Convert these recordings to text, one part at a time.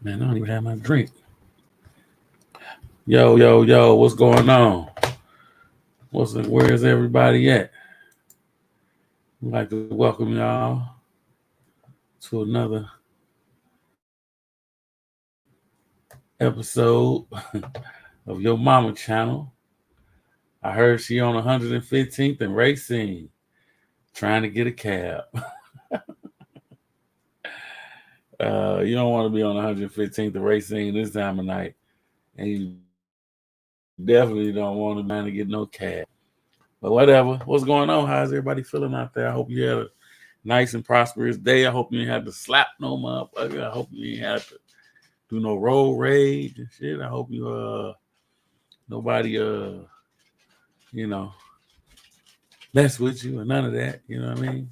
Man, I don't even have my drink. Yo, yo, yo, what's going on? Where's everybody at? I'd like to welcome y'all to another episode of Your Mama Channel. I heard she on 115th and Racine trying to get a cab. You don't want to be on 115th and Racine this time of night. And you definitely don't want to be trying to get no cab. But whatever. What's going on? How's everybody feeling out there? I hope you had a nice and prosperous day. I hope you ain't had to slap no motherfucker. I hope you ain't had to do no road rage and shit. I hope you nobody you know mess with you or none of that. You know what I mean?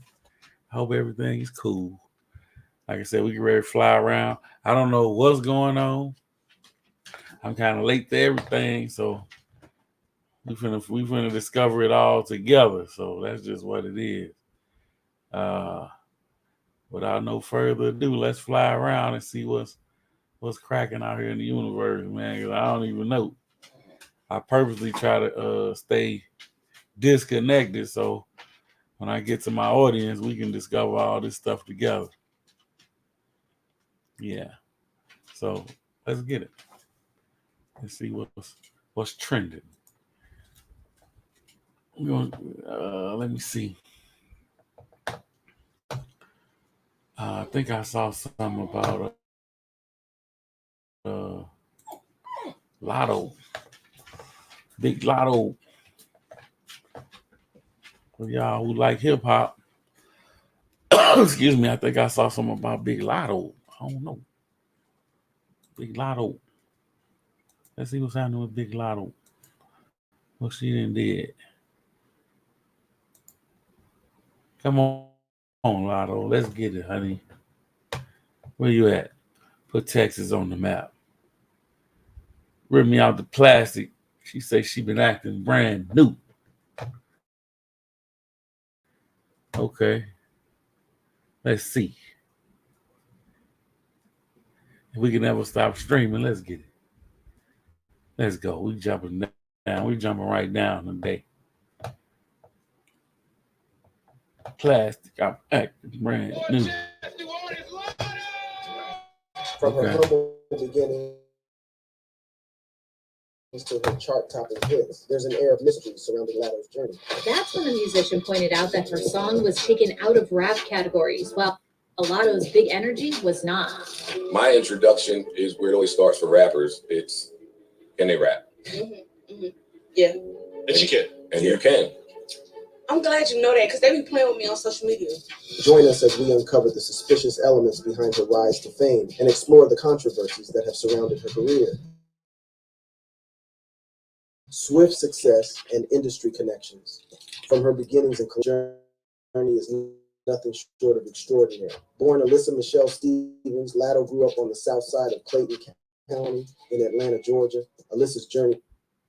I hope everything is cool. Like I said, we get ready to fly around. I don't know what's going on. I'm kind of late to everything, so we finna discover it all together. So that's just what it is. Without no further ado, let's fly around and see what's cracking out here in the universe, man. 'Cause I don't even know. I purposely try to stay disconnected so when I get to my audience, we can discover all this stuff together. Yeah. So let's get it. Let's see what's trending. Let me see. I think I saw something about Lotto, Big Lotto. For y'all who like hip hop, excuse me. I think I saw something about Big Lotto. I don't know. Big Lotto. Let's see what's happening with Big Lotto. What she done did. Come on, Lotto. Let's get it, honey. Where you at? Put Texas on the map. Rip me out the plastic. She say she been acting brand new. Okay. Let's see. If we can never stop streaming, let's get it. Let's go. We jumping down. We jumping right down today. Plastic. I'm acting brand new. From her humble beginnings to her chart-topping hits, there's an air of mystery surrounding Latto's journey. That's when the musician pointed out that her song was taken out of rap categories, while Latto's Big Energy was not. My introduction is where it always starts for rappers. It's, can they rap? Yeah. And she can. And you can. I'm glad you know that because they be playing with me on social media. Join us as we uncover the suspicious elements behind her rise to fame and explore the controversies that have surrounded her career. Swift success and industry connections. From her beginnings and journey is nothing short of extraordinary. Born Alyssa Michelle Stevens, Latto grew up on the south side of Clayton County in Atlanta, Georgia. Alyssa's journey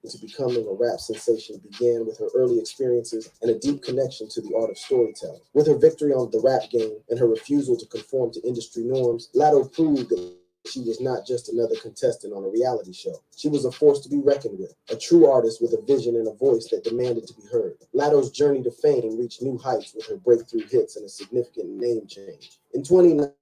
to becoming a rap sensation began with her early experiences and a deep connection to the art of storytelling. With her victory on the rap game and her refusal to conform to industry norms, Latto proved that she was not just another contestant on a reality show. She was a force to be reckoned with, a true artist with a vision and a voice that demanded to be heard. Latto's journey to fame reached new heights with her breakthrough hits and a significant name change. In 2019,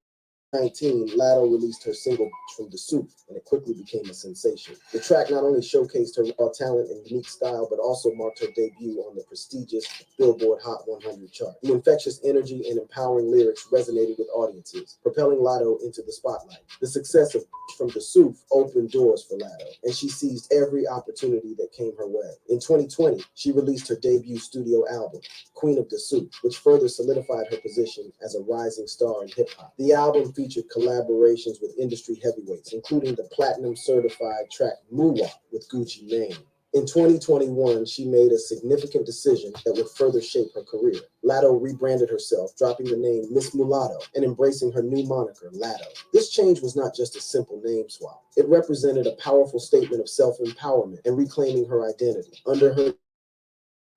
Latto released her single From the Soup, and it quickly became a sensation. The track not only showcased her raw talent and unique style, but also marked her debut on the prestigious Billboard Hot 100 chart. The infectious energy and empowering lyrics resonated with audiences, propelling Latto into the spotlight. The success of From the Soup opened doors for Latto, and she seized every opportunity that came her way. In 2020, she released her debut studio album, Queen of the Soup, which further solidified her position as a rising star in hip-hop. The album featured collaborations with industry heavyweights, including the platinum-certified track Moonwalk with Gucci Mane. In 2021, she made a significant decision that would further shape her career. Latto rebranded herself, dropping the name Miss Mulatto and embracing her new moniker, Latto. This change was not just a simple name swap. It represented a powerful statement of self-empowerment and reclaiming her identity. Under her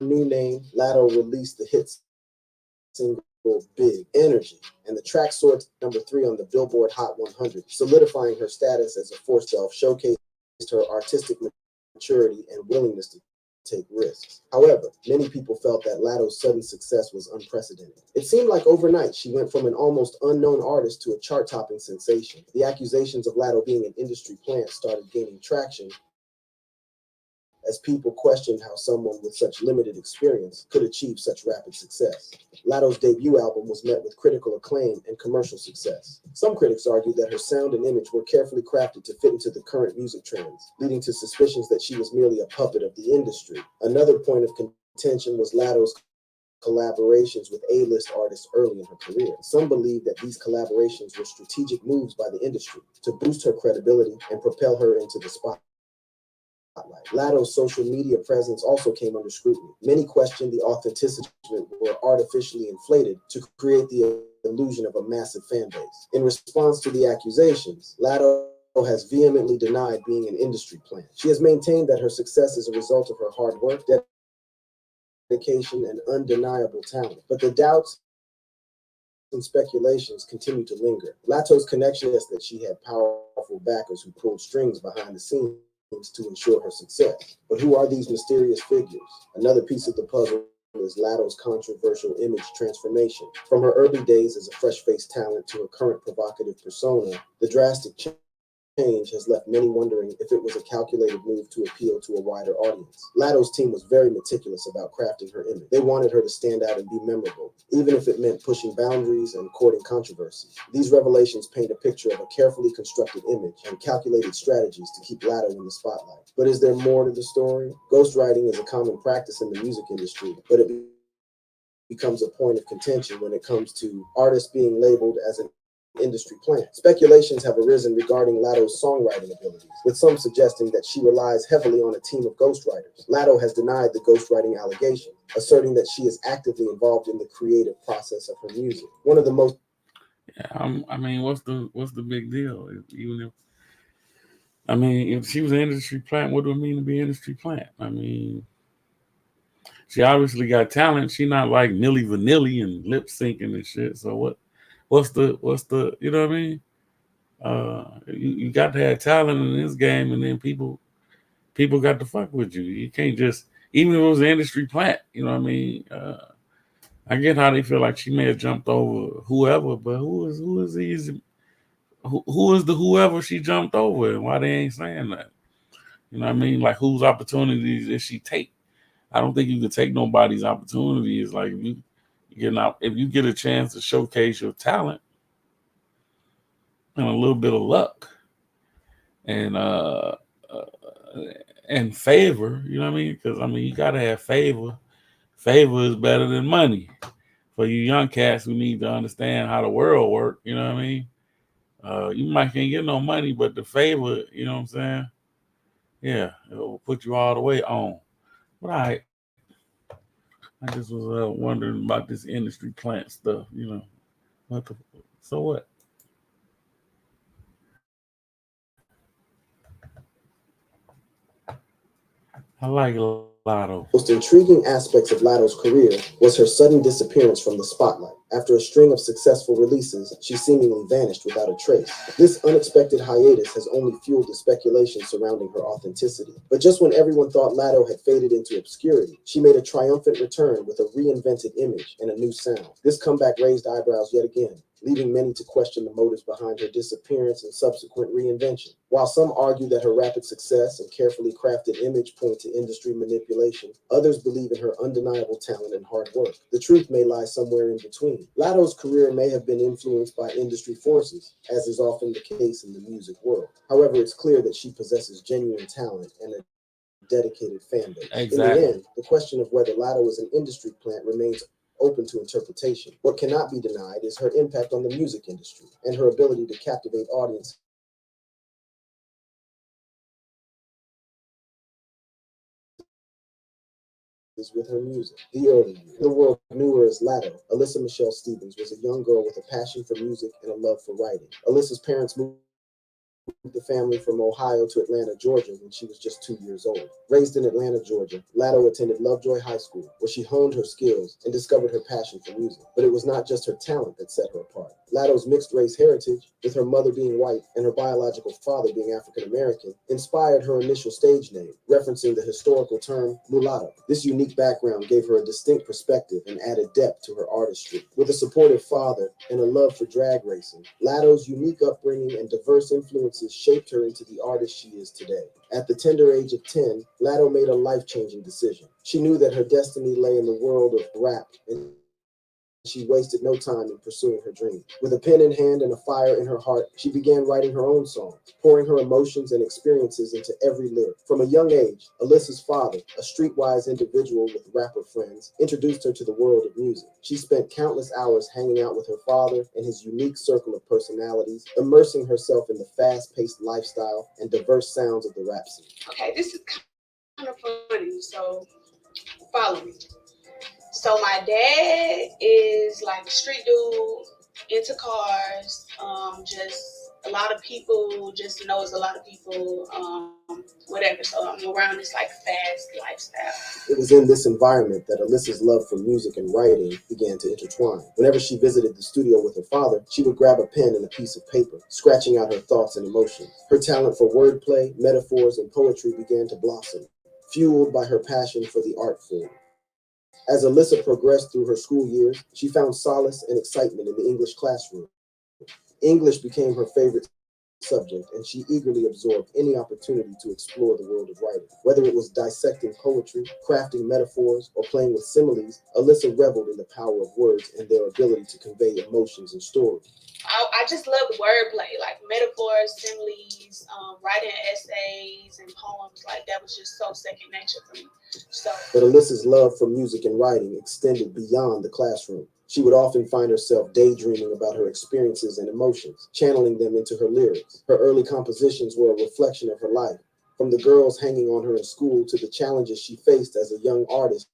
new name, Latto released the hit single Big Energy, and the track soared to #3 on the Billboard Hot 100, solidifying her status as a force self, showcased her artistic maturity and willingness to take risks. However, many people felt that Latto's sudden success was unprecedented. It seemed like overnight she went from an almost unknown artist to a chart-topping sensation. The accusations of Latto being an industry plant started gaining traction as people questioned how someone with such limited experience could achieve such rapid success. Latto's debut album was met with critical acclaim and commercial success. Some critics argued that her sound and image were carefully crafted to fit into the current music trends, leading to suspicions that she was merely a puppet of the industry. Another point of contention was Latto's collaborations with A-list artists early in her career. Some believe that these collaborations were strategic moves by the industry to boost her credibility and propel her into the spotlight. Latto's social media presence also came under scrutiny. Many questioned the authenticity were artificially inflated to create the illusion of a massive fan base. In response to the accusations, Latto has vehemently denied being an industry plant. She has maintained that her success is a result of her hard work, dedication, and undeniable talent. But the doubts and speculations continue to linger. Latto's connection is that she had powerful backers who pulled strings behind the scenes to ensure her success. But who are these mysterious figures? Another piece of the puzzle is Latto's controversial image transformation. From her early days as a fresh-faced talent to her current provocative persona, the drastic change has left many wondering if it was a calculated move to appeal to a wider audience. Latto's team was very meticulous about crafting her image. They wanted her to stand out and be memorable, even if it meant pushing boundaries and courting controversy. These revelations paint a picture of a carefully constructed image and calculated strategies to keep Latto in the spotlight. But is there more to the story? Ghostwriting is a common practice in the music industry, but it becomes a point of contention when it comes to artists being labeled as an industry plant. Speculations have arisen regarding Latto's songwriting abilities, with some suggesting that she relies heavily on a team of ghostwriters. Latto has denied the ghostwriting allegation, asserting that she is actively involved in the creative process of her music. One of the most I mean, what's the big deal? If she was an industry plant, what do it mean to be an industry plant? I mean, she obviously got talent. She not like Milli Vanilli and lip syncing and shit. So what's the you know what I mean? You got to have talent in this game, and then people got to fuck with you. You can't just, even if it was an industry plant, you know what I mean? I get how they feel like she may have jumped over whoever, but who is these? Who is the whoever she jumped over, and why they ain't saying that? You know what I mean? Like, whose opportunities did she take? I don't think you can take nobody's opportunities. Like, if you get a chance to showcase your talent and a little bit of luck and and favor, you know what I mean? Because you gotta have favor. Favor is better than money for you young cats who need to understand how the world works. You know what I mean? You might can't get no money, but the favor, you know what I'm saying? Yeah, it will put you all the way on. But I just was wondering about this industry plant stuff. You know, so what? I like Lotto. most intriguing aspects of Latto's career was her sudden disappearance from the spotlight. After a string of successful releases, she seemingly vanished without a trace. This unexpected hiatus has only fueled the speculation surrounding her authenticity. But just when everyone thought Latto had faded into obscurity, she made a triumphant return with a reinvented image and a new sound. This comeback raised eyebrows yet again, leaving many to question the motives behind her disappearance and subsequent reinvention. While some argue that her rapid success and carefully crafted image point to industry manipulation, others believe in her undeniable talent and hard work. The truth may lie somewhere in between. Latto's career may have been influenced by industry forces, as is often the case in the music world. However, it's clear that she possesses genuine talent and a dedicated fan base. Exactly. In the end, the question of whether Latto is an industry plant remains open to interpretation. What cannot be denied is her impact on the music industry and her ability to captivate audiences with her music. The early years. The world knew her as Latto. Alyssa Michelle Stevens was a young girl with a passion for music and a love for writing. Alyssa's parents moved the family from Ohio to Atlanta, Georgia when she was just 2 years old. Raised in Atlanta, Georgia, Latto attended Lovejoy High School, where she honed her skills and discovered her passion for music. But it was not just her talent that set her apart. Latto's mixed race heritage, with her mother being white and her biological father being African American, inspired her initial stage name, referencing the historical term mulatto. This unique background gave her a distinct perspective and added depth to her artistry. With a supportive father and a love for drag racing, Latto's unique upbringing and diverse influences shaped her into the artist she is today. At the tender age of 10, Latto made a life-changing decision. She knew that her destiny lay in the world of rap, and she wasted no time in pursuing her dream. With a pen in hand and a fire in her heart, she began writing her own songs, pouring her emotions and experiences into every lyric. From a young age, Alyssa's father, a streetwise individual with rapper friends, introduced her to the world of music. She spent countless hours hanging out with her father and his unique circle of personalities, immersing herself in the fast-paced lifestyle and diverse sounds of the rap scene. Okay, this is kind of funny, so follow me. So my dad is like a street dude, into cars, just a lot of people, just knows a lot of people, whatever. So I'm around this like fast lifestyle. It was in this environment that Alyssa's love for music and writing began to intertwine. Whenever she visited the studio with her father, she would grab a pen and a piece of paper, scratching out her thoughts and emotions. Her talent for wordplay, metaphors, and poetry began to blossom, fueled by her passion for the art form. As Alyssa progressed through her school years, she found solace and excitement in the English classroom. English became her favorite subject, and she eagerly absorbed any opportunity to explore the world of writing. Whether it was dissecting poetry, crafting metaphors, or playing with similes, Alyssa reveled in the power of words and their ability to convey emotions and stories. I just loved wordplay, like metaphors, similes, writing essays and poems. Like that was just so second nature for me. So, But Alyssa's love for music and writing extended beyond the classroom. She would often find herself daydreaming about her experiences and emotions, channeling them into her lyrics. Her early compositions were a reflection of her life, from the girls hanging on her in school to the challenges she faced as a young artist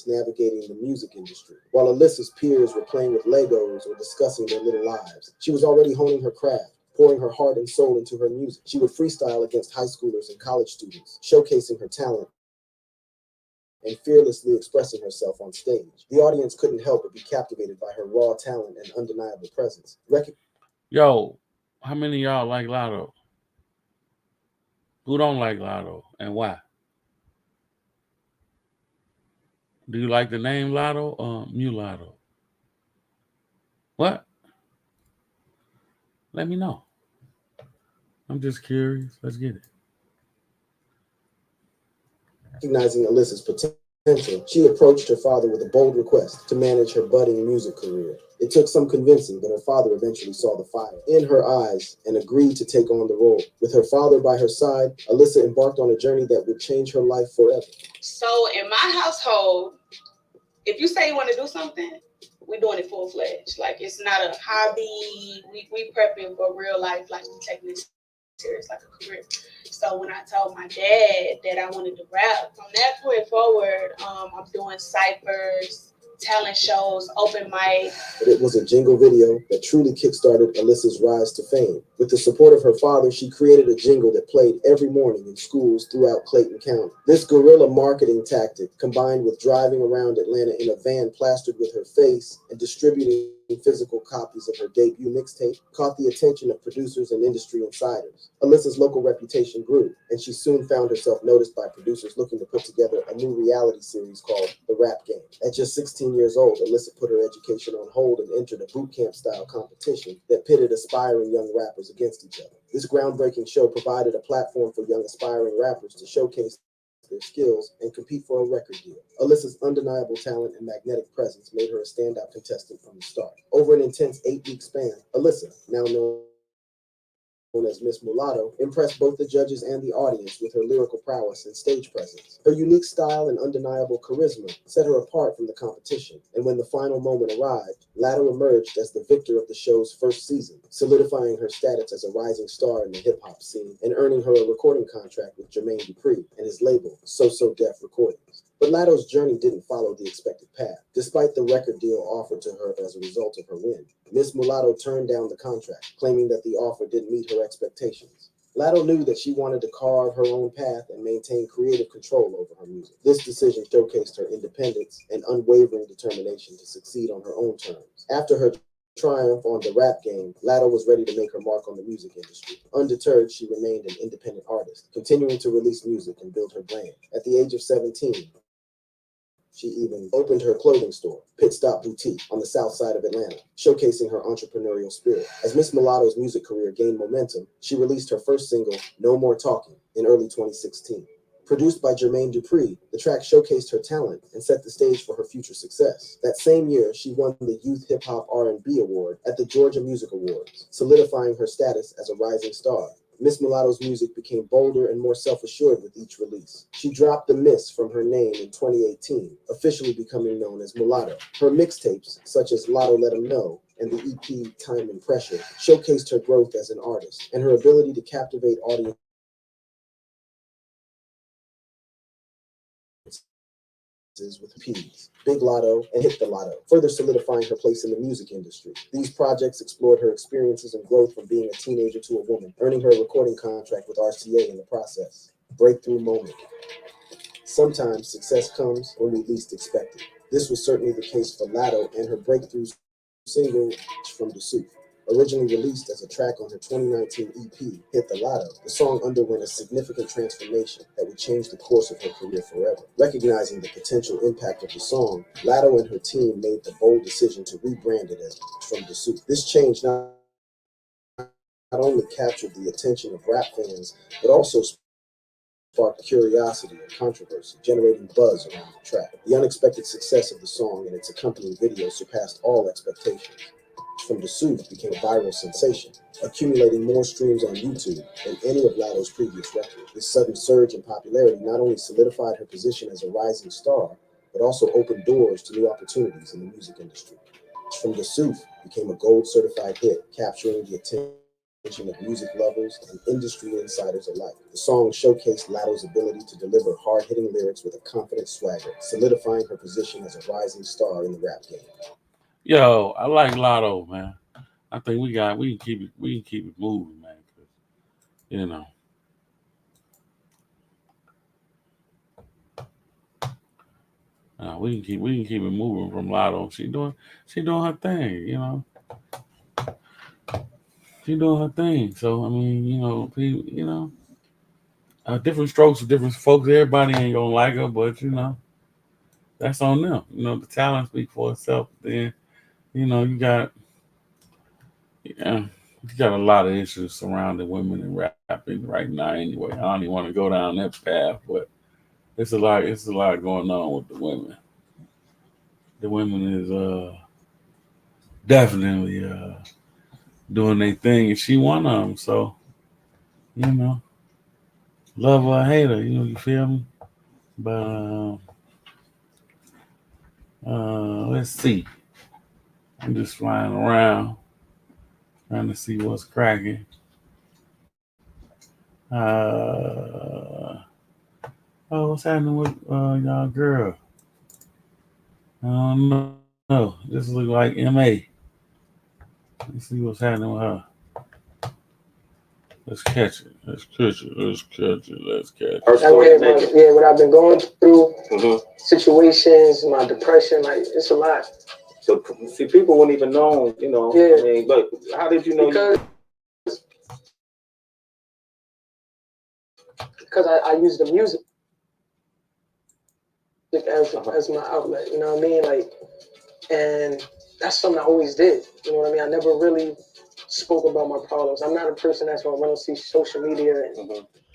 navigating the music industry. While Alyssa's peers were playing with Legos or discussing their little lives, she was already honing her craft, pouring her heart and soul into her music. She would freestyle against high schoolers and college students, showcasing her talent and fearlessly expressing herself on stage. The audience couldn't help but be captivated by her raw talent and undeniable presence. Yo, how many of y'all like Latto? Who don't like Latto and why? Do you like the name Latto or Mulatto? What? Let me know. I'm just curious. Let's get it. Recognizing Alyssa's potential, she approached her father with a bold request to manage her budding music career. It took some convincing, but her father eventually saw the fire in her eyes and agreed to take on the role. With her father by her side, Alyssa embarked on a journey that would change her life forever. So in my household, if you say you want to do something, we're doing it full fledged. Like it's not a hobby. We prepping for real life, like we taking this serious like a career. So when I told my dad that I wanted to rap, from that point forward, I'm doing ciphers, talent shows, open mic. But it was a jingle video that truly kickstarted Alyssa's rise to fame. With the support of her father, she created a jingle that played every morning in schools throughout Clayton County. This guerrilla marketing tactic, combined with driving around Atlanta in a van plastered with her face and distributing physical copies of her debut mixtape, caught the attention of producers and industry insiders. Alyssa's local reputation grew, and she soon found herself noticed by producers looking to put together a new reality series called The Rap Game. At just 16 years old, Alyssa put her education on hold and entered a boot camp style competition that pitted aspiring young rappers against each other. This groundbreaking show provided a platform for young aspiring rappers to showcase their skills and compete for a record deal. Alyssa's undeniable talent and magnetic presence made her a standout contestant from the start. Over an intense 8-week span, Alyssa, now known as Miss Mulatto, impressed both the judges and the audience with her lyrical prowess and stage presence. Her unique style and undeniable charisma set her apart from the competition, and when the final moment arrived, Latto emerged as the victor of the show's first season, solidifying her status as a rising star in the hip-hop scene and earning her a recording contract with Jermaine Dupri and his label, So So Def Recordings. But Latto's journey didn't follow the expected path. Despite the record deal offered to her as a result of her win, Miss Mulatto turned down the contract, claiming that the offer didn't meet her expectations. Latto knew that she wanted to carve her own path and maintain creative control over her music. This decision showcased her independence and unwavering determination to succeed on her own terms. After her triumph on the rap game, Latto was ready to make her mark on the music industry. Undeterred, she remained an independent artist, continuing to release music and build her brand. At the age of 17, she even opened her clothing store, Pit Stop Boutique, on the south side of Atlanta, showcasing her entrepreneurial spirit. As Miss Mulatto's music career gained momentum, she released her first single, No More Talking, in early 2016. Produced by Jermaine Dupri, the track showcased her talent and set the stage for her future success. That same year, she won the Youth Hip Hop R&B Award at the Georgia Music Awards, solidifying her status as a rising star. Miss Mulatto's music became bolder and more self-assured with each release. She dropped the Miss from her name in 2018, officially becoming known as Mulatto. Her mixtapes, such as Lotto Let 'Em Know and the EP Time and Pressure, showcased her growth as an artist and her ability to captivate audiences with P's, Big Lotto, and Hit the Lotto, further solidifying her place in the music industry. These projects explored her experiences and growth from being a teenager to a woman, earning her a recording contract with RCA in the process. Breakthrough moment. Sometimes success comes when we least expect it. This was certainly the case for Latto and her breakthrough single from Dessous. Originally released as a track on her 2019 EP, Hit the Lotto, the song underwent a significant transformation that would change the course of her career forever. Recognizing the potential impact of the song, Latto and her team made the bold decision to rebrand it as From Dessous. This change not only captured the attention of rap fans, but also sparked curiosity and controversy, generating buzz around the track. The unexpected success of the song and its accompanying video surpassed all expectations. From Dessous became a viral sensation, accumulating more streams on YouTube than any of Latto's previous records. This sudden surge in popularity not only solidified her position as a rising star, but also opened doors to new opportunities in the music industry. From Dessous became a gold-certified hit, capturing the attention of music lovers and industry insiders alike. The song showcased Latto's ability to deliver hard-hitting lyrics with a confident swagger, solidifying her position as a rising star in the rap game. Yo, I like Lotto, man. I think we can keep it moving, man. 'Cause, you know, we can keep it moving from Lotto. She doing her thing, you know. She doing her thing. So I mean, different strokes for different folks. Everybody ain't gonna like her, but that's on them. The talent speaks for itself. Then you got a lot of issues surrounding women in rapping right now. Anyway, I don't even want to go down that path, but it's a lot going on with the women. The women is definitely doing their thing, and she one of them. So love or hate her, you feel me? But let's see. I'm just flying around, trying to see what's cracking. What's happening with y'all girl? I don't know. This look like MA. Let's see what's happening with her. Let's catch it. What I've been going through, situations, my depression, like it's a lot. So see, people wouldn't even know, Yeah. I mean, but how did you know? Because I use the music as my outlet, you know what I mean? Like, and that's something I always did. You know what I mean? I never really spoke about my problems. I'm not a person that's gonna run on social media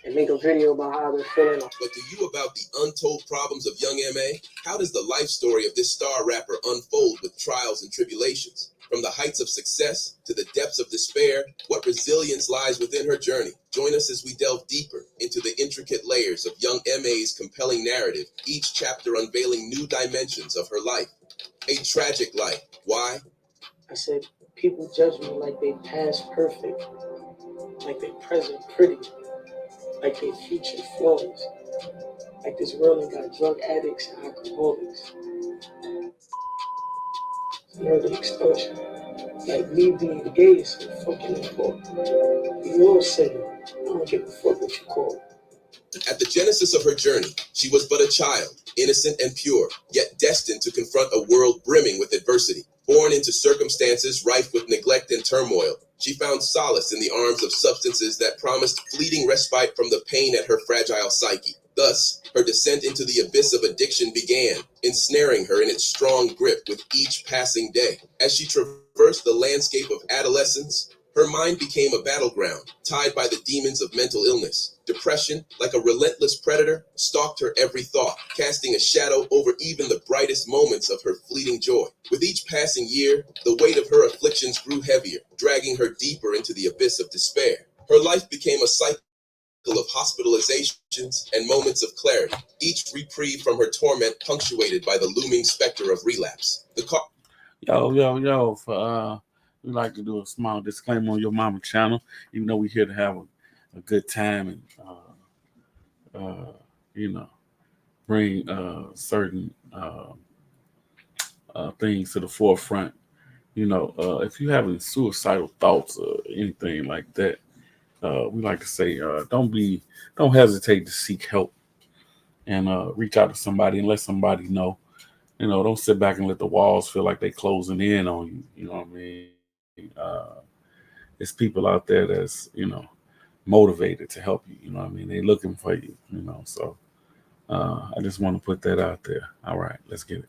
and make a video about how I've been feeling. But do you about the untold problems of young M.A.? How does the life story of this star rapper unfold with trials and tribulations? From the heights of success to the depths of despair, what resilience lies within her journey? Join us as we delve deeper into the intricate layers of young M.A.'s compelling narrative, each chapter unveiling new dimensions of her life. A tragic life. Why? I said, people judge me like they past perfect, like they present pretty, like they future flawless. Like this world ain't got drug addicts and alcoholics, murder, extortion. Like me being gay is so fucking important. We all say it. I don't give a fuck what you call it. At the genesis of her journey, she was but a child, innocent and pure, yet destined to confront a world brimming with adversity. Born into circumstances rife with neglect and turmoil, she found solace in the arms of substances that promised fleeting respite from the pain at her fragile psyche. Thus, her descent into the abyss of addiction began, ensnaring her in its strong grip with each passing day. As she traversed the landscape of adolescence, her mind became a battleground, tied by the demons of mental illness. Depression, like a relentless predator, stalked her every thought, casting a shadow over even the brightest moments of her fleeting joy. With each passing year, the weight of her afflictions grew heavier, dragging her deeper into the abyss of despair. Her life became a cycle of hospitalizations and moments of clarity, each reprieve from her torment punctuated by the looming specter of relapse. We like to do a small disclaimer on Your Mama channel, even though we're here to have a good time and bring certain things to the forefront. If you have any suicidal thoughts or anything like that, we like to say don't hesitate to seek help and reach out to somebody and let somebody know. Don't sit back and let the walls feel like they closing in on you. You know what I mean? It's people out there that's motivated to help you. You know what I mean? They're looking for you. So I just want to put that out there. All right, let's get it.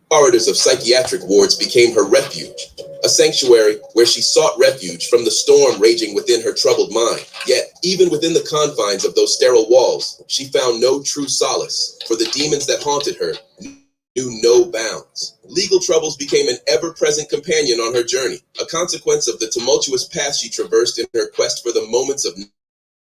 Corridors of psychiatric wards became her refuge, a sanctuary where she sought refuge from the storm raging within her troubled mind. Yet, even within the confines of those sterile walls, she found no true solace, for the demons that haunted her knew no bounds. Legal troubles became an ever-present companion on her journey, a consequence of the tumultuous path she traversed in her quest for the moments of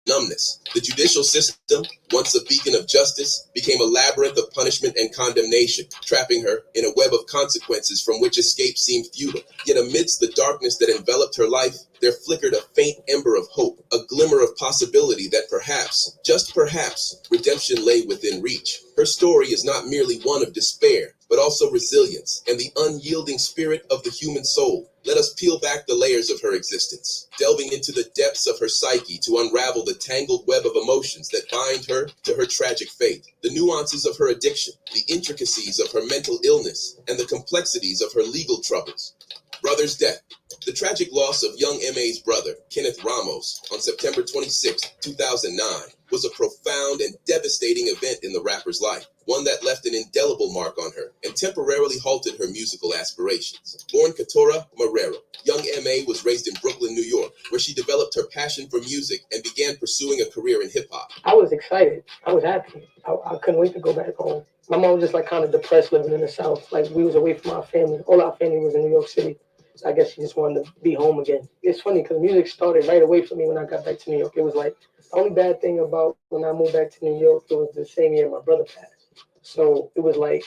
numbness. The judicial system, once a beacon of justice, became a labyrinth of punishment and condemnation, trapping her in a web of consequences from which escape seemed futile. Yet amidst the darkness that enveloped her life, there flickered a faint ember of hope, a glimmer of possibility that perhaps, just perhaps, redemption lay within reach. Her story is not merely one of despair, but also resilience and the unyielding spirit of the human soul. Let us peel back the layers of her existence, delving into the depths of her psyche to unravel the tangled web of emotions that bind her to her tragic fate. The nuances of her addiction, the intricacies of her mental illness, and the complexities of her legal troubles. Brother's death. The tragic loss of young M.A.'s brother, Kenneth Ramos, on September 26, 2009, was a profound and devastating event in the rapper's life, one that left an indelible mark on her and temporarily halted her musical aspirations. Born Katora Marrero, young M.A. was raised in Brooklyn, New York, where she developed her passion for music and began pursuing a career in hip-hop. I was excited. I was happy. I couldn't wait to go back home. My mom was just like kind of depressed living in the South. Like we was away from our family. All our family was in New York City. So I guess she just wanted to be home again. It's funny because music started right away for me when I got back to New York. It was like the only bad thing about when I moved back to New York, it was the same year my brother passed. So it was like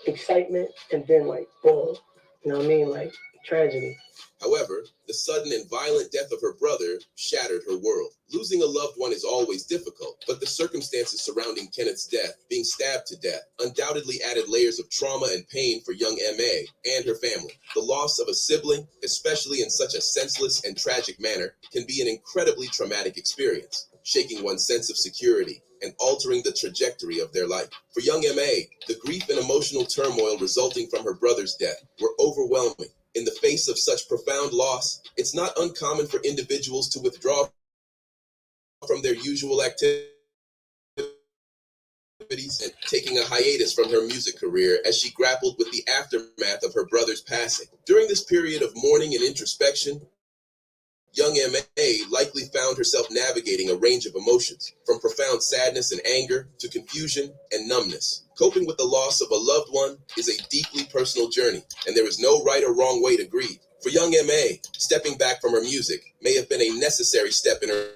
excitement and then like boom, you know what I mean? Like tragedy. However, the sudden and violent death of her brother shattered her world. Losing a loved one is always difficult, but the circumstances surrounding Kenneth's death, being stabbed to death, undoubtedly added layers of trauma and pain for young M.A. and her family. The loss of a sibling, especially in such a senseless and tragic manner, can be an incredibly traumatic experience, shaking one's sense of security and altering the trajectory of their life. For young M.A., the grief and emotional turmoil resulting from her brother's death were overwhelming. In the face of such profound loss, it's not uncommon for individuals to withdraw from their usual activities and taking a hiatus from her music career as she grappled with the aftermath of her brother's passing. During this period of mourning and introspection, young M.A. likely found herself navigating a range of emotions, from profound sadness and anger to confusion and numbness. Coping with the loss of a loved one is a deeply personal journey, and there is no right or wrong way to grieve. For young M.A., stepping back from her music may have been a necessary step in her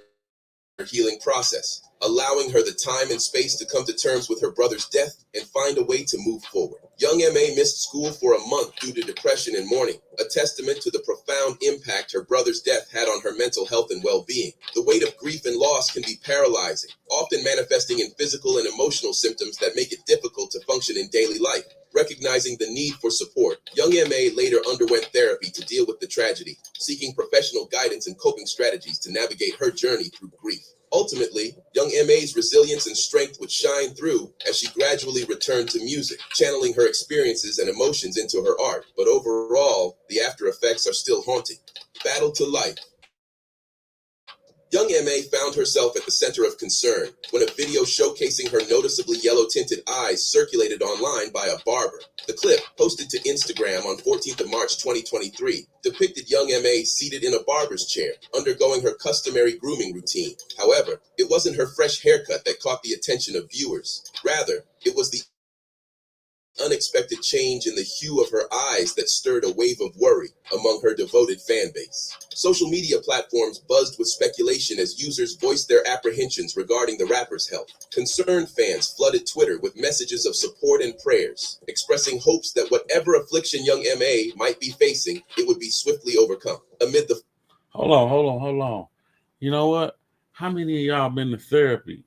healing process. allowing her the time and space to come to terms with her brother's death and find a way to move forward. Young M.A. missed school for a month due to depression and mourning, a testament to the profound impact her brother's death had on her mental health and well-being. The weight of grief and loss can be paralyzing, often manifesting in physical and emotional symptoms that make it difficult to function in daily life. Recognizing the need for support, young M.A. later underwent therapy to deal with the tragedy, seeking professional guidance and coping strategies to navigate her journey through grief. Ultimately, young M.A.'s resilience and strength would shine through as she gradually returned to music, channeling her experiences and emotions into her art. But overall, the after effects are still haunting. Battle to life. Young M.A. found herself at the center of concern when a video showcasing her noticeably yellow-tinted eyes circulated online by a barber. The clip, posted to Instagram on 14th of March 2023, depicted young M.A. seated in a barber's chair, undergoing her customary grooming routine. However, it wasn't her fresh haircut that caught the attention of viewers. Rather, it was the unexpected change in the hue of her eyes that stirred a wave of worry among her devoted fan base. Social media platforms buzzed with speculation as users voiced their apprehensions regarding the rapper's health. Concerned fans flooded Twitter with messages of support and prayers, expressing hopes that whatever affliction young M.A. might be facing, it would be swiftly overcome. Amid the Hold on. You know what? How many of y'all been to therapy?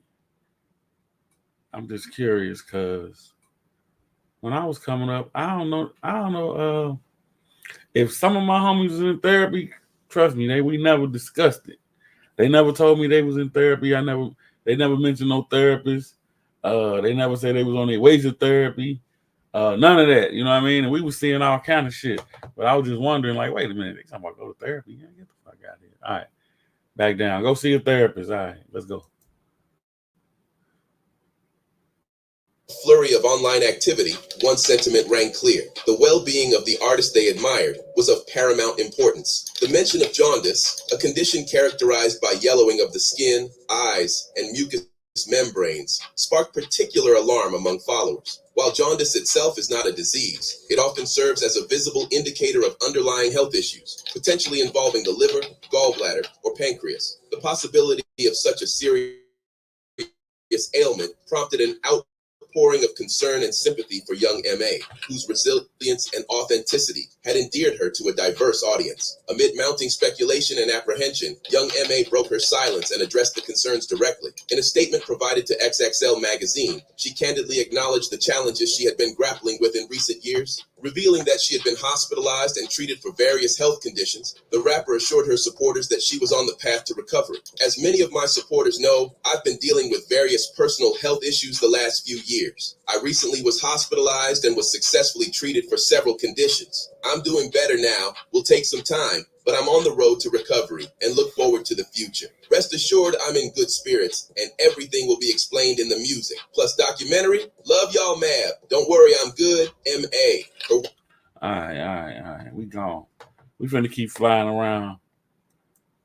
I'm just curious because when I was coming up, I don't know if some of my homies was in therapy. Trust me, we never discussed it. They never told me they was in therapy. They never mentioned no therapist. They never said they was on their way to therapy. None of that, you know what I mean? And we was seeing all kind of shit. But I was just wondering, like, wait a minute, they talking about go to therapy. Yeah, get the fuck out of here. All right, back down. Go see a therapist. All right, let's go. flurry of online activity, one sentiment rang clear. The well-being of the artist they admired was of paramount importance. The mention of jaundice, a condition characterized by yellowing of the skin, eyes, and mucous membranes, sparked particular alarm among followers. While jaundice itself is not a disease, it often serves as a visible indicator of underlying health issues, potentially involving the liver, gallbladder, or pancreas. The possibility of such a serious ailment prompted an outpouring of concern and sympathy for young M.A., whose resilience and authenticity had endeared her to a diverse audience. Amid mounting speculation and apprehension, young M.A. broke her silence and addressed the concerns directly. In a statement provided to XXL magazine, she candidly acknowledged the challenges she had been grappling with in recent years. Revealing that she had been hospitalized and treated for various health conditions, the rapper assured her supporters that she was on the path to recovery. As many of my supporters know, I've been dealing with various personal health issues the last few years. I recently was hospitalized and was successfully treated for several conditions. I'm doing better now, will take some time, but I'm on the road to recovery and look forward to the future. Rest assured I'm in good spirits and everything will be explained in the music. Plus documentary, love y'all mad. Don't worry, I'm good, M.A. All right. We gone. We finna keep flying around.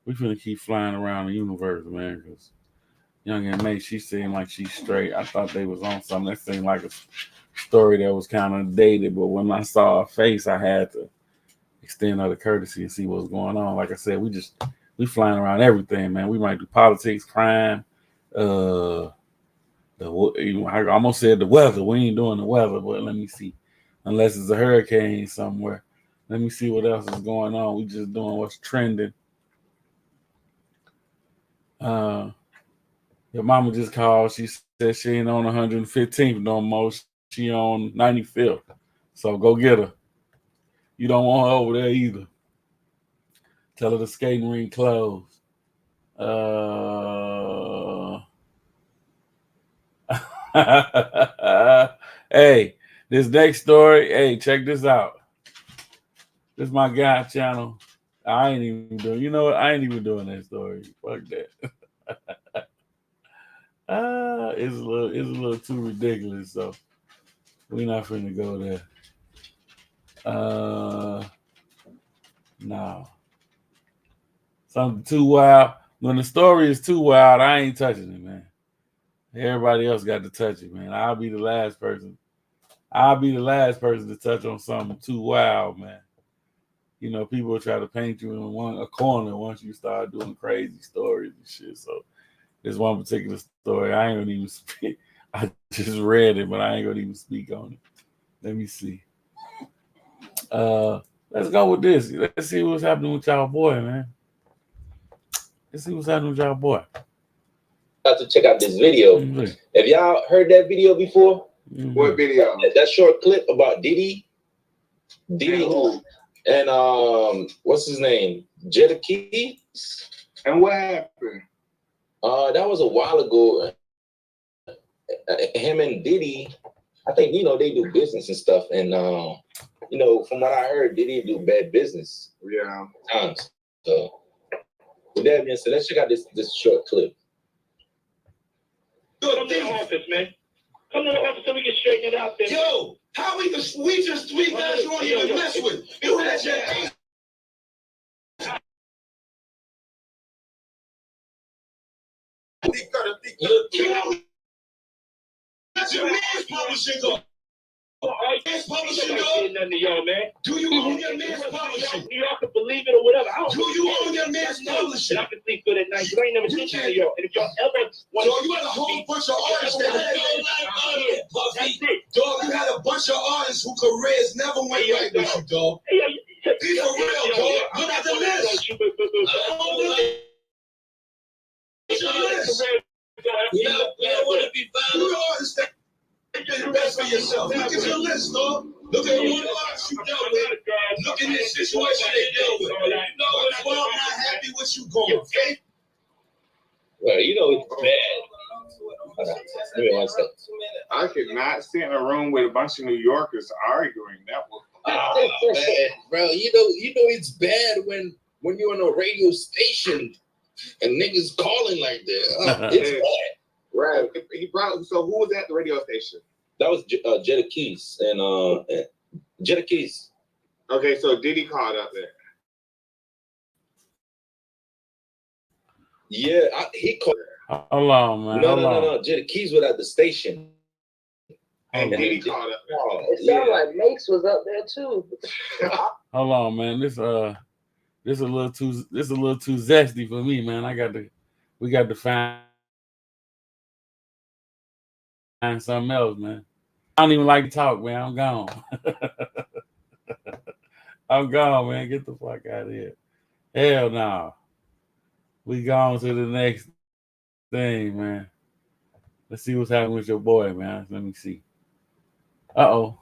The universe, man, because young M.A., she seemed like she's straight. I thought they was on something. That seemed like a story that was kind of dated, but when I saw her face, I had to extend her the courtesy and see what's going on. Like I said, we flying around everything, man. We might do politics, crime, I almost said the weather. We ain't doing the weather, but let me see. Unless it's a hurricane somewhere. Let me see what else is going on. We just doing what's trending. Your mama just called. She said she ain't on 115th no more. She on 95th. So go get her. You don't want her over there either. Tell her the skating ring closed. Hey, this next story. Hey, check this out. This is my guy channel. I ain't even doing. You know what? I ain't even doing that story. Fuck that. It's a little too ridiculous. So we're not finna go there. No. Something too wild. When the story is too wild, I ain't touching it, man. Everybody else got to touch it, man. I'll be the last person to touch on something too wild, man. You know, people will try to paint you in a corner once you start doing crazy stories and shit. So this one particular story. I ain't gonna even speak. I just read it, but I ain't gonna even speak on it. Let me see. Let's go with this. Let's see what's happening with y'all boy, man. Let's see what's happening with y'all boy. About to check out this video. Mm-hmm. Have y'all heard that video before? Mm-hmm. What video? That short clip about Diddy and what's his name? Jadakiss. And what happened? That was a while ago. Him and Diddy, I think they do business and stuff, and from what I heard, Diddy do bad business. Yeah. Times. So with that being said, let's check out this short clip. Come to the office, man. Come to the office so we can straighten it out there. Yo, how we just three guys you don't even mess with. You had your ass. That's your man's publishing though. Man's publishing though. Nothing to y'all, man. Do you own your man's publishing? New York can believe it or whatever. Do you own your man's publishing? And I can sleep good at night. You ain't never seen New York. And if y'all ever want to, you had a whole bunch of artists that had Puffy. Dog, you had a bunch of artists whose careers never went right with you, dog. Be for real, dog. Look at the list. You don't want to be found. You artists that get the best for yourself. Look at your list, dog. Look at the one artist you dealt with. Look at the situation they dealt with. You know as well, I'm not happy with you going, okay? Well, it's bad. Give me 1 second. I could not sit in a room with a bunch of New Yorkers arguing. That was Man, bro, it's bad when you're on a radio station and niggas calling like that. It's bad. right. So who was at the radio station? That was Jadakiss and Jadakiss. Okay, so Diddy called up there. Yeah, he called. Hold on, man. No. Jadakiss was at the station. And Diddy called up there. It sounded like Mace was up there too. Hold on, man. This a little too zesty for me, man. We got to find something else, man. I don't even like to talk, man. I'm gone. I'm gone, man. Get the fuck out of here. Hell no. We gone to the next thing, man. Let's see what's happening with your boy, man. Let me see. Uh-oh.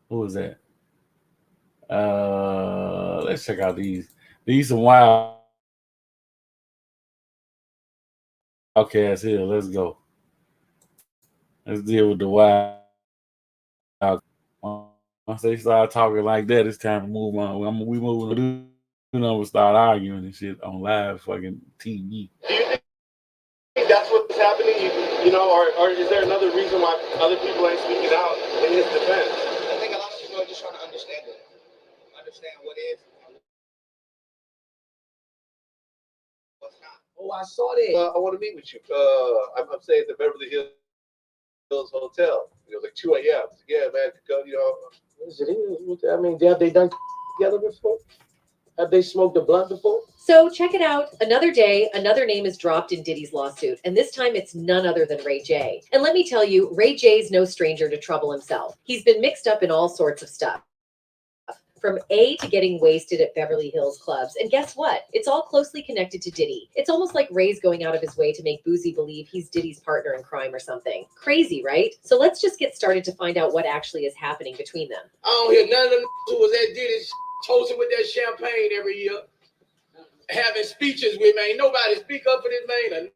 Who was that? Let's check out these. These some wild outcasts here. Let's go. Let's deal with the wild. Once they start talking like that, it's time to move on. We moving to we start arguing and shit on live fucking TV. Do you think that's what's happening? Or is there another reason why other people ain't speaking out in his defense? I think a lot of people are just trying to understand it. Understand what is. What's not. Oh, I saw that. I want to meet with you. I'm staying at the Beverly Hills Hotel. It was like 2 a.m. Yeah, man, go, I mean, have they done together before? Have they smoked a blunt before? So check it out. Another day, another name is dropped in Diddy's lawsuit, and this time it's none other than Ray J. And let me tell you, Ray J's no stranger to trouble himself. He's been mixed up in all sorts of stuff. From A to getting wasted at Beverly Hills clubs. And guess what? It's all closely connected to Diddy. It's almost like Ray's going out of his way to make Boosie believe he's Diddy's partner in crime or something. Crazy, right? So let's just get started to find out what actually is happening between them. I don't hear none of them who was at Diddy's toasting with that champagne every year, having speeches with, man. Nobody speak up for this man.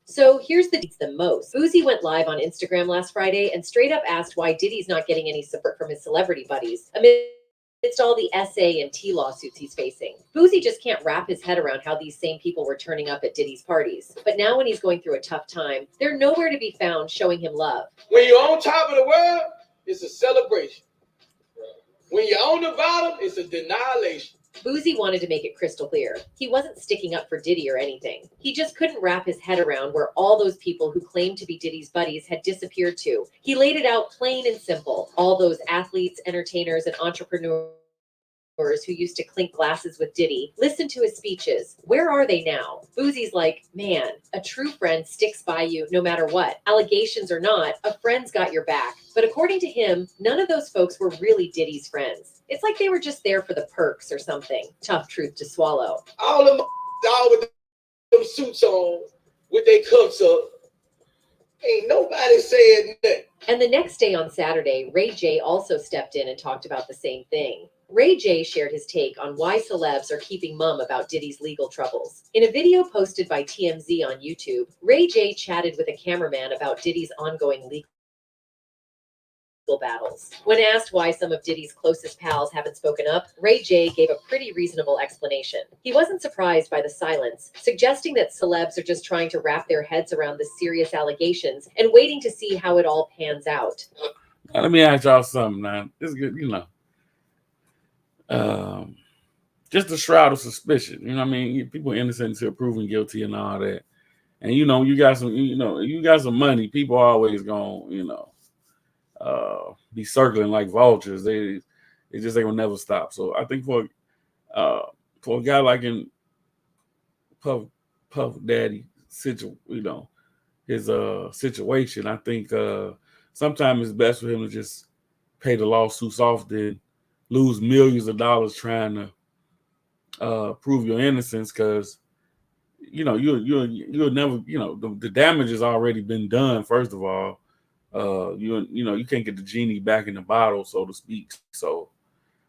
So here's the most. Boosie went live on Instagram last Friday and straight up asked why Diddy's not getting any support from his celebrity buddies amidst all the SA and T lawsuits he's facing. Boosie just can't wrap his head around how these same people were turning up at Diddy's parties. But now when he's going through a tough time, they're nowhere to be found showing him love. When you're on top of the world, it's a celebration. When you're on the bottom, it's a denilation. Boosie wanted to make it crystal clear. He wasn't sticking up for Diddy or anything. He just couldn't wrap his head around where all those people who claimed to be Diddy's buddies had disappeared to. He laid it out plain and simple. All those athletes, entertainers, and entrepreneurs who used to clink glasses with Diddy, listen to his speeches. Where are they now? Boozy's like, man, a true friend sticks by you no matter what. Allegations or not, a friend's got your back. But according to him, none of those folks were really Diddy's friends. It's like they were just there for the perks or something. Tough truth to swallow. All them all with them suits on, with their cups up. Ain't nobody saying nothing. And the next day on Saturday, Ray J also stepped in and talked about the same thing. Ray J shared his take on why celebs are keeping mum about Diddy's legal troubles. In a video posted by TMZ on YouTube, Ray J chatted with a cameraman about Diddy's ongoing legal battles. When asked why some of Diddy's closest pals haven't spoken up, Ray J gave a pretty reasonable explanation. He wasn't surprised by the silence, suggesting that celebs are just trying to wrap their heads around the serious allegations and waiting to see how it all pans out. Now, let me ask y'all something now. This is good, just a shroud of suspicion. You know what I mean? People are innocent until proven guilty and all that. And you got some money. People are always gonna, be circling like vultures. They ain't gonna never stop. So I think for a guy like in Puff Daddy his situation, I think sometimes it's best for him to just pay the lawsuits off than lose millions of dollars trying to prove your innocence, because you'll never, the damage has already been done. First of all, you can't get the genie back in the bottle, so to speak. So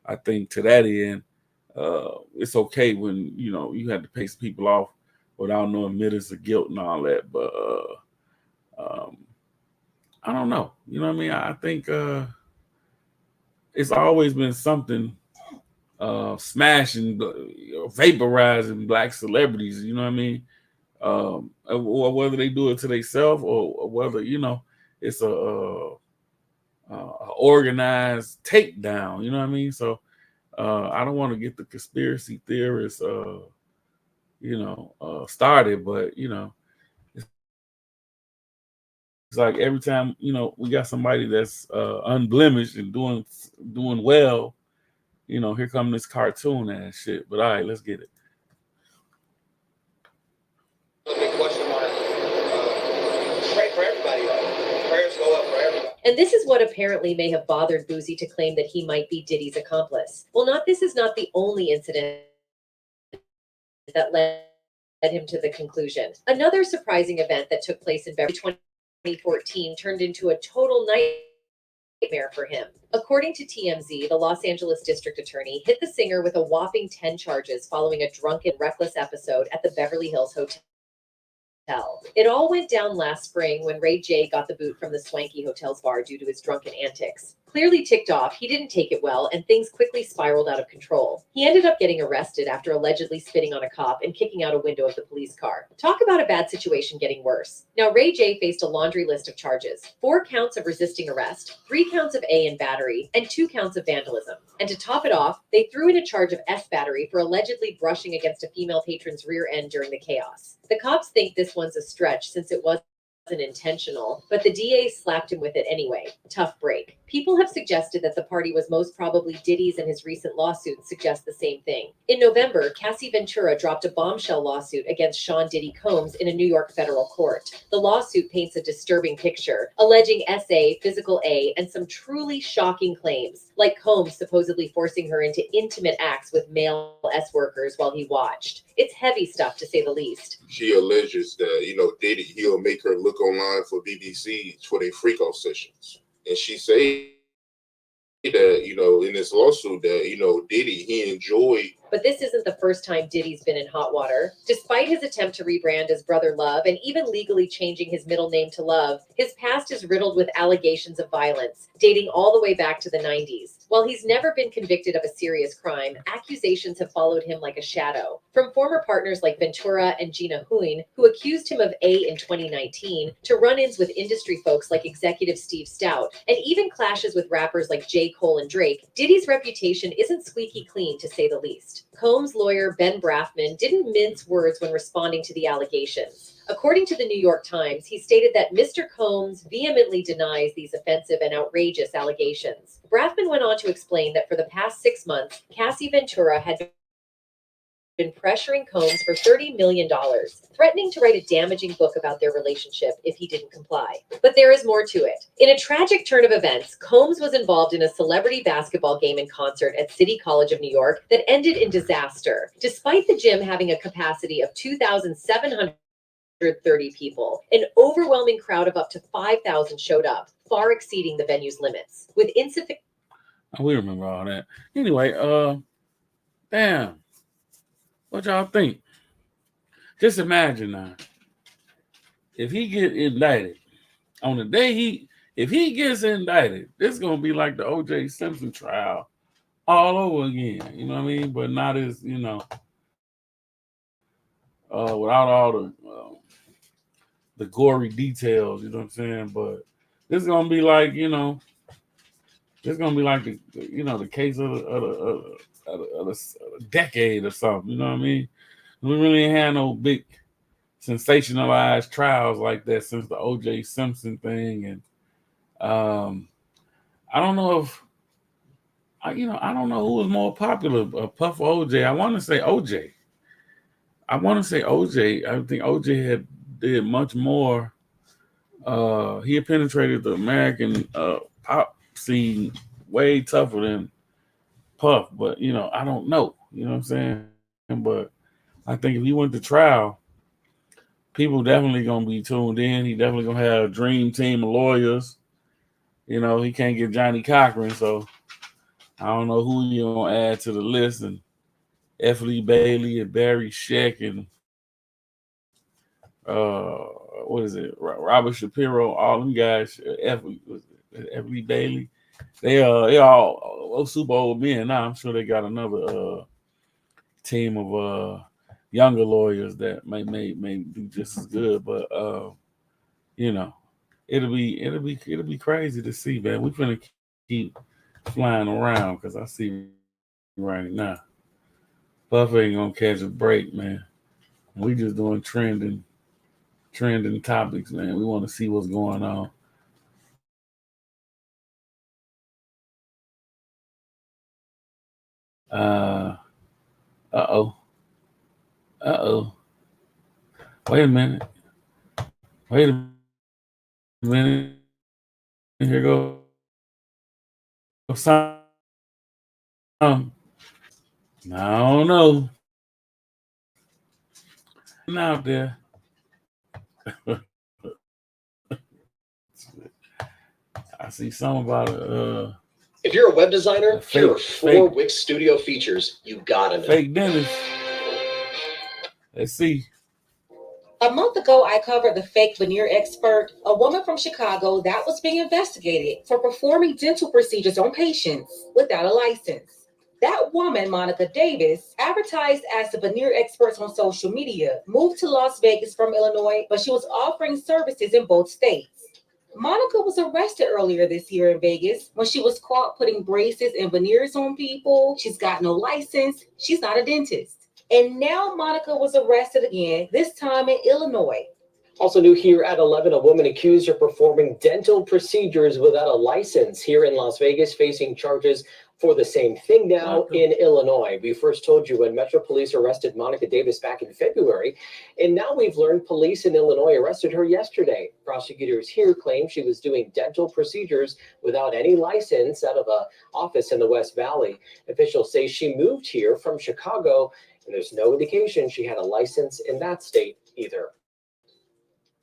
I think to that end, it's okay when you have to pay some people off without no admittance of guilt and all that. But I don't know. You know what I mean? I think it's always been something smashing, vaporizing black celebrities. You know what I mean? Or whether they do it to themselves or whether it's a organized takedown. You know what I mean? So I don't want to get the conspiracy theorists started, but it's like every time we got somebody that's unblemished and doing well, here come this cartoon ass shit. But all right, let's get it. Big question mark. Pray for everybody. Prayers go up for everybody. And this is what apparently may have bothered Boozy to claim that he might be Diddy's accomplice. Well, this is not the only incident that led him to the conclusion. Another surprising event that took place in Beverly 2014 turned into a total nightmare for him. According to TMZ, the Los Angeles district attorney hit the singer with a whopping 10 charges following a drunken, reckless episode at the Beverly Hills Hotel. It all went down last spring when Ray J got the boot from the swanky hotel's bar due to his drunken antics. Clearly ticked off, he didn't take it well, and things quickly spiraled out of control. He ended up getting arrested after allegedly spitting on a cop and kicking out a window of the police car. Talk about a bad situation getting worse. Now, Ray J faced a laundry list of charges: 4 counts of resisting arrest, 3 counts of A and battery, and 2 counts of vandalism. And to top it off, they threw in a charge of S battery for allegedly brushing against a female patron's rear end during the chaos. The cops think this one's a stretch since it wasn't intentional, but the DA slapped him with it anyway. Tough break. People have suggested that the party was most probably Diddy's, and his recent lawsuits suggest the same thing. In November, Cassie Ventura dropped a bombshell lawsuit against Sean Diddy Combs in a New York federal court. The lawsuit paints a disturbing picture, alleging SA, physical A, and some truly shocking claims, like Combs supposedly forcing her into intimate acts with male S workers while he watched. It's heavy stuff, to say the least. She alleges that, Diddy, he'll make her look online for BBC for their freak-off sessions. And she say that, in this lawsuit that, Diddy, he enjoyed. But this isn't the first time Diddy's been in hot water. Despite his attempt to rebrand as Brother Love and even legally changing his middle name to Love, his past is riddled with allegations of violence, dating all the way back to the 90s. While he's never been convicted of a serious crime, accusations have followed him like a shadow. From former partners like Ventura and Gina Huyn, who accused him of A in 2019, to run-ins with industry folks like executive Steve Stout, and even clashes with rappers like J. Cole and Drake, Diddy's reputation isn't squeaky clean, to say the least. Combs' lawyer Ben Brafman didn't mince words when responding to the allegations. According to the New York Times, he stated that Mr. Combs vehemently denies these offensive and outrageous allegations. Braffman went on to explain that for the past 6 months, Cassie Ventura had been pressuring Combs for $30 million, threatening to write a damaging book about their relationship if he didn't comply. But there is more to it. In a tragic turn of events, Combs was involved in a celebrity basketball game and concert at City College of New York that ended in disaster. Despite the gym having a capacity of 2,730 people, an overwhelming crowd of up to 5,000 showed up, far exceeding the venue's limits. With insufficient... We remember all that. Anyway, damn. What y'all think? Just imagine now. If he get indicted, on the day if he gets indicted, this is gonna be like the O.J. Simpson trial all over again. You know what I mean? But not as, without all the gory details, you know what I'm saying? But this is gonna be like, this is gonna be like the case of the decade or something. You know what I mean? We really ain't had no big sensationalized trials like that since the O.J. Simpson thing, and I don't know if I don't know who was more popular, Puff or O.J. I want to say O.J. I think O.J. did much more. He had penetrated the American pop scene way tougher than Puff, but I don't know. You know what I'm saying? But I think if he went to trial, people definitely gonna be tuned in. He definitely gonna have a dream team of lawyers. He can't get Johnny Cochran, so I don't know who you gonna add to the list. And F. Lee Bailey and Barry Sheck and what is it? Robert Shapiro, all them guys. F. Lee Bailey. They all super old men now. I'm sure they got another team of younger lawyers that may do just as good. But it'll be crazy to see, man. We're gonna keep flying around because I see right now Puff ain't gonna catch a break, man. We just doing trending topics, man. We want to see what's going on. Uh-oh. Wait a minute. Here go some. I don't know. Out there. I see something about If you're a web designer, here are 4 Wix Studio features you gotta know. Fake dentist. Let's see. A month ago, I covered the fake veneer expert, a woman from Chicago that was being investigated for performing dental procedures on patients without a license. That woman, Monica Davis, advertised as the veneer experts on social media, moved to Las Vegas from Illinois, but she was offering services in both states. Monica was arrested earlier this year in Vegas when she was caught putting braces and veneers on people. She's got no license. She's not a dentist. And now Monica was arrested again, this time in Illinois. Also new here at 11, a woman accused of performing dental procedures without a license here in Las Vegas, facing charges for the same thing now in Illinois. We first told you when Metro Police arrested Monica Davis back in February, and now we've learned police in Illinois arrested her yesterday. Prosecutors here claim she was doing dental procedures without any license out of an office in the West Valley. Officials say she moved here from Chicago, and there's no indication she had a license in that state either.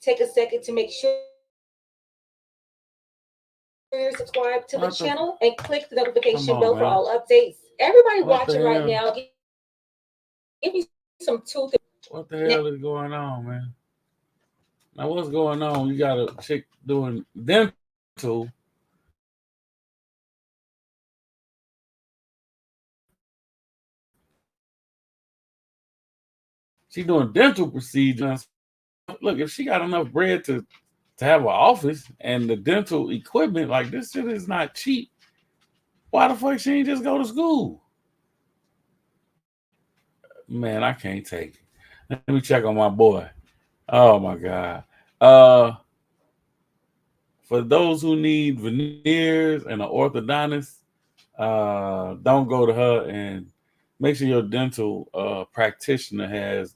Take a second to make sure you're subscribed to the channel and click the notification bell for all updates. Everybody watching right now, give me some truth. What the hell is going on, man? Now, what's going on? You got a chick doing dental. She doing dental procedures. Look, if she got enough bread to have an office and the dental equipment, like this shit is not cheap, why the fuck she ain't just go to school? Man, I can't take it. Let me check on my boy. Oh my God. For those who need veneers and an orthodontist, don't go to her, and make sure your dental practitioner has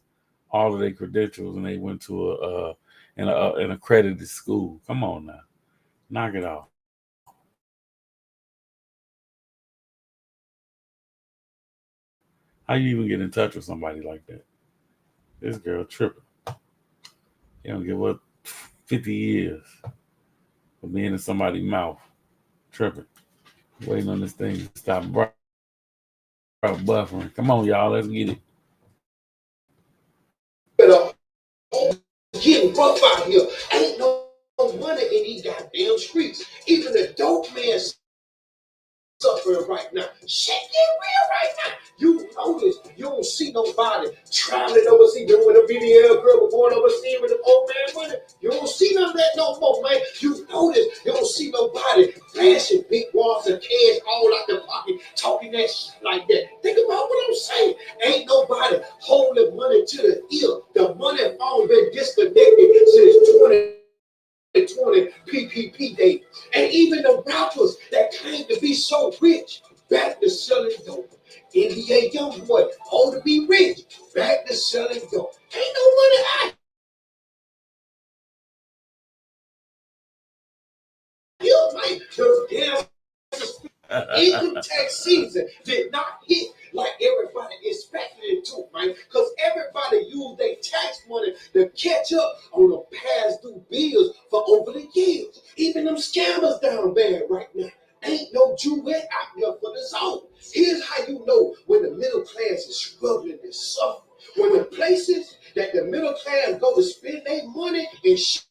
all of their credentials and they went to an accredited school. Come on now, knock it off. How you even get in touch with somebody like that? This girl tripping. You don't give up 50 years for being in somebody's mouth. Tripping. Waiting on this thing to stop buffering. Come on, y'all. Let's get it. Getting rough out here. Ain't no money in these goddamn streets. Even the dope man suffering right now. Shit get real right now. You notice you don't see nobody traveling overseas. You know when the BBL girl was going overseas with the old man money? You don't see none of that no more, man. You notice you don't see nobody flashing big walls of cash all out the pocket, talking that shit like that. Think about what I'm saying. Ain't nobody holding money to the ear. The money phone been disconnected since 2020 PPP day. And even the rappers that claim to be so rich, back to selling dope. NBA Youngboy, all to be rich, back to selling dope. Ain't no money out here, man. The damn income tax season did not hit like everybody expected it to, man. Because everybody used their tax money to catch up on the past due bills for over the years. Even them scammers down bad right now. Ain't no duet out there for the zone. Here's how you know when the middle class is struggling and suffering. When the places that the middle class go to spend their money and shops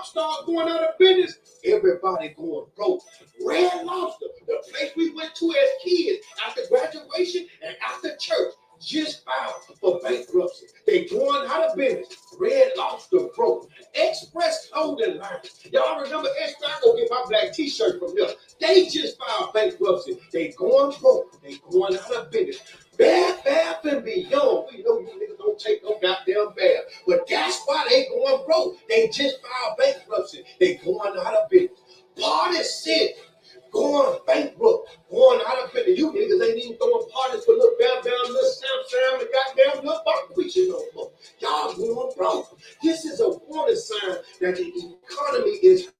start going out of business, everybody going broke. Red Lobster, the place we went to as kids after graduation and after church, just filed for bankruptcy. They going out of business. Red Lobster broke. Express Clothing Line. Y'all remember Express? I go get my black t-shirt from them. They just filed bankruptcy. They going broke. They going out of business. Bed Bath and Beyond. We know you niggas don't take no goddamn bath. But that's why they going broke. They just filed bankruptcy. They going out of business. Party City going bankrupt, going out of business. You niggas ain't even throwing parties for little Bam Bam, little Sam, and goddamn little Buck Preacher no more. Y'all going broke. This is a warning sign that the economy is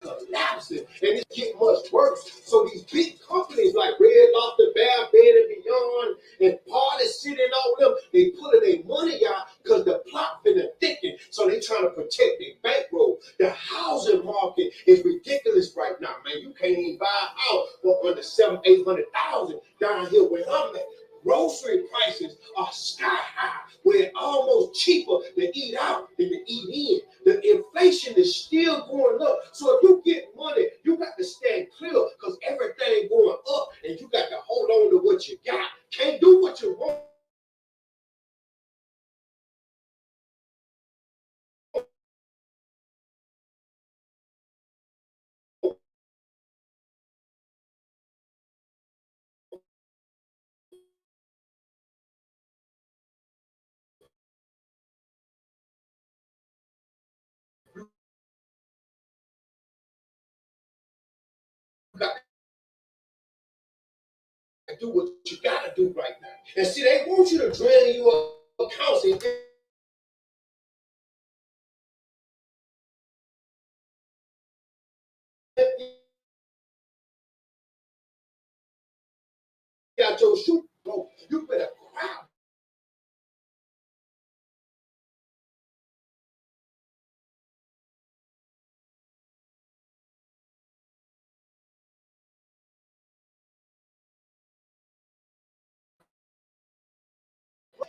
collapsing and it's getting much worse. So these big companies like Red Lobster, Bed and Beyond, and Party City and all them, they pulling their money out because the plot finna thicken. So they trying to protect their bankroll. The housing market is ridiculous right now, man. You can't even buy a house for under $700,000-800,000 down here where I'm at. Grocery prices are sky high, where it's almost cheaper to eat out than to eat in. The inflation is still going up. So if you get money, you got to stand clear because everything going up and you got to hold on to what you got. Can't do what you want. Do what you gotta do right now. And see, they want you to drain your accounts and got your shoe broke. You better crowd.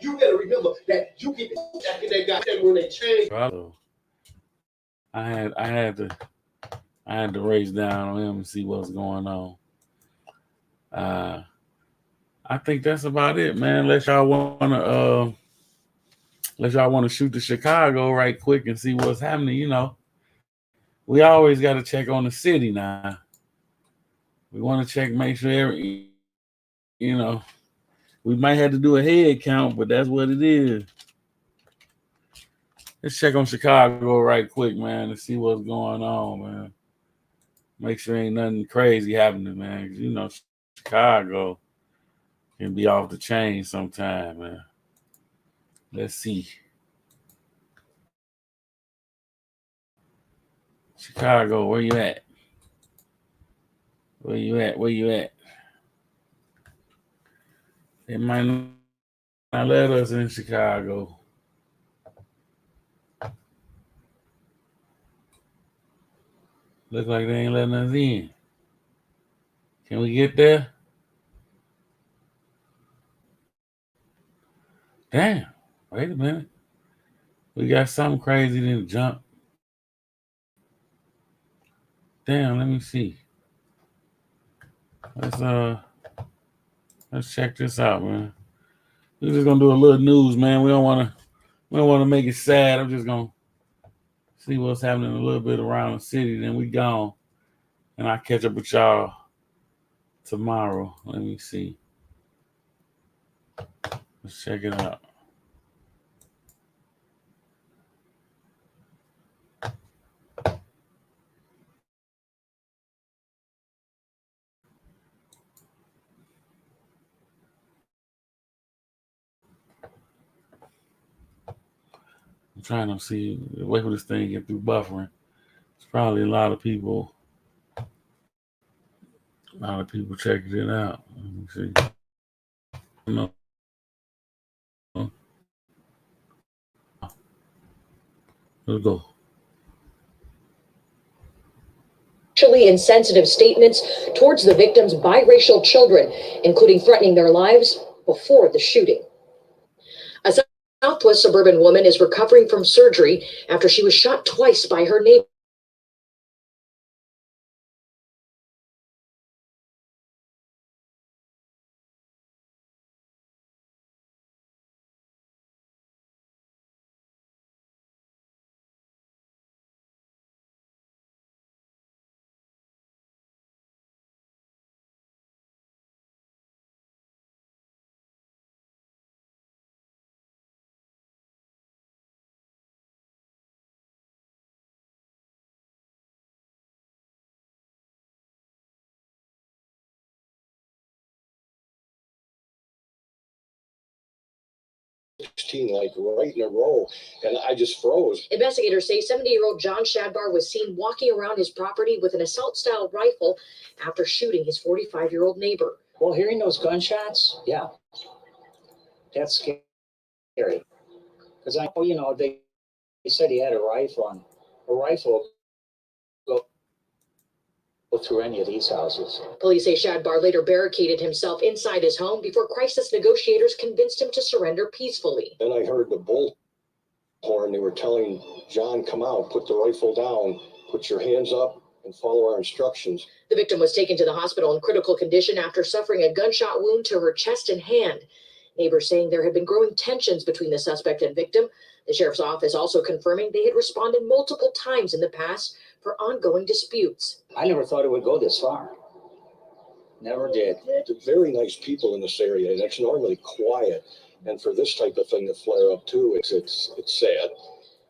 You better remember that you get after they got them when they change. I had to race down on him and see what's going on. I think that's about it, man. Unless y'all wanna shoot to Chicago right quick and see what's happening, you know. We always got to check on the city now. We want to check, make sure we might have to do a head count, but that's what it is. Let's check on Chicago right quick, man, to see what's going on, man. Make sure ain't nothing crazy happening, man. 'Cause you know, Chicago can be off the chain sometime, man. Let's see. Chicago, where you at? Where you at? Where you at? It might not let us in Chicago. Look like they ain't letting us in. Can we get there? Damn. Wait a minute. We got something crazy to jump. Damn, let me see. Let's check this out, man. We're just gonna do a little news, man. We don't wanna make it sad. I'm just gonna see what's happening a little bit around the city, then we gone. And I'll catch up with y'all tomorrow. Let me see. Let's check it out. I'm trying to see the way for this thing to get through buffering. It's probably a lot of people checking it out. Let me see. No. Let's go. Sexually insensitive statements towards the victim's biracial children, including threatening their lives before the shooting. A Southwest suburban woman is recovering from surgery after she was shot twice by her neighbor. Like right in a row, and I just froze. Investigators say 70-year-old John Shadbar was seen walking around his property with an assault-style rifle after shooting his 45-year-old neighbor. Well, hearing those gunshots, yeah, that's scary. Because I know, you know, they said he had a rifle, and a rifle go through any of these houses. Police say Shadbar later barricaded himself inside his home before crisis negotiators convinced him to surrender peacefully. Then I heard the bullhorn. They were telling John, come out, put the rifle down, put your hands up, and follow our instructions. The victim was taken to the hospital in critical condition after suffering a gunshot wound to her chest and hand. Neighbors saying there had been growing tensions between the suspect and victim. The sheriff's office also confirming they had responded multiple times in the past for ongoing disputes. I never thought it would go this far. Never did. They're very nice people in this area, and it's normally quiet. And for this type of thing to flare up too, it's sad.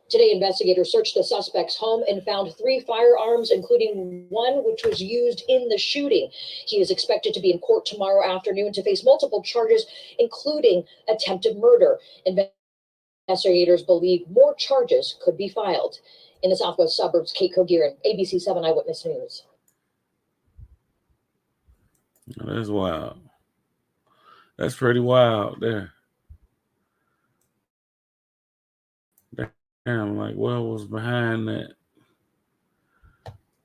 Today, investigators searched the suspect's home and found 3 firearms, including one which was used in the shooting. He is expected to be in court tomorrow afternoon to face multiple charges, including attempted murder. Investigators believe more charges could be filed. In the Southwest suburbs, Kate Kogirin, ABC 7 Eyewitness News. That's wild. That's pretty wild there. Damn, like what was behind that?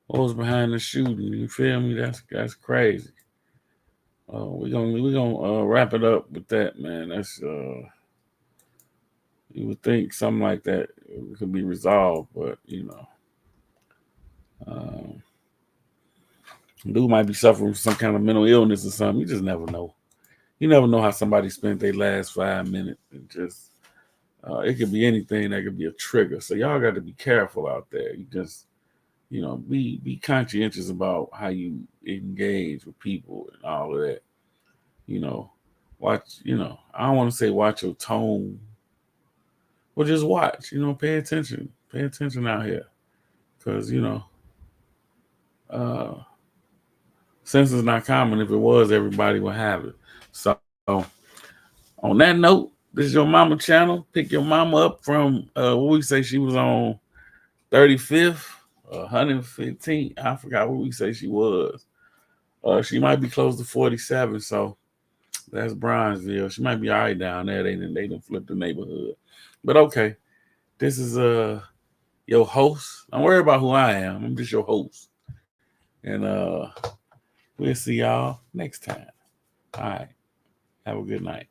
What was behind the shooting? You feel me? That's crazy. We're gonna wrap it up with that, man. That's you would think something like that could be resolved, but you know, dude might be suffering from some kind of mental illness or something. You just never know. You never know how somebody spent their last 5 minutes. And just it could be anything that could be a trigger. So y'all got to be careful out there. You just, you know, be conscientious about how you engage with people and all of that. You know, watch. You know, I don't want to say watch your tone, Well, just watch, pay attention out here. Because, since it's not common, if it was, everybody would have it. So on that note, this is your mama channel. Pick your mama up from, what we say she was on 35th, 115th. I forgot what we say she was. She might be close to 47, so that's Bronzeville. She might be all right down there. They done flipped the neighborhood. But okay, this is your host. Don't worry about who I am. I'm just your host. And we'll see y'all next time. All right. Have a good night.